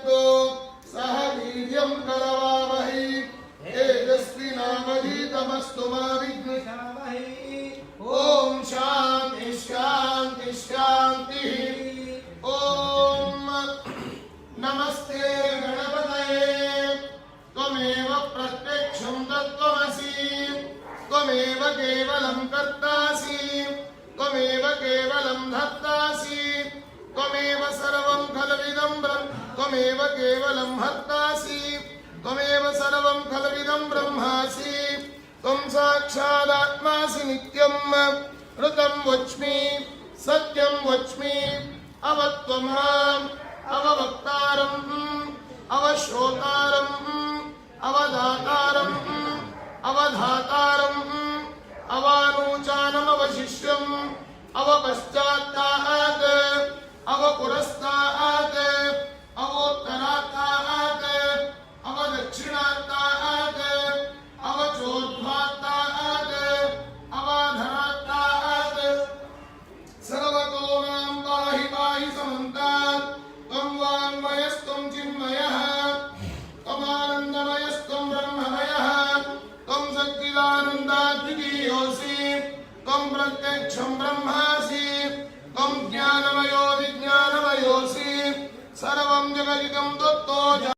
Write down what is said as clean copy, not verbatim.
भुनक्तु सह वीर्यं करवावहै तेजस्विनावधीतमस्तु मा विद्विषावहै। ओम शांति शांति शांति। ओम नमस्ते गणपतये त्वमेव प्रत्यक्षं तत्त्वमसि त्वमेव केवलं कर्तासि त्वमेव केवलं धर्तासि त्वमेव सर्वं खलविदं ब्रह्म त्वमेव केवलं हर्तासि त्वमेव सर्वं खलविदं ब्रह्मासि त्वं साक्षादात्मासि नित्यं ऋतं वच्मि सत्यं वच्मि अवत्वं माम् अववक्तारम् अवश्रोतारम् अवदातारम् अवधातारम् अवानूचानमवशिष्यम् अवपश्चात्तात् अवपुरस्तात् अवोत्तरात्तात् अवदक्षिणात्तात् अवचोर्ध्वात्तात् अवाधरात्तात् सर्वतो मां पाहि पाहि समन्तात् त्वं वाङ्मयस्त्वं चिन्मयः त्वमानन्दमयस्त्वं ब्रह्ममयः त्वं सच्चिदानन्दाद्वितीयोऽसि त्वं प्रत्यक्षं ब्रह्मासि त्वं ज्ञानमयो विज्ञानमयोऽसि सर्वं जगदिदं त्वत्तो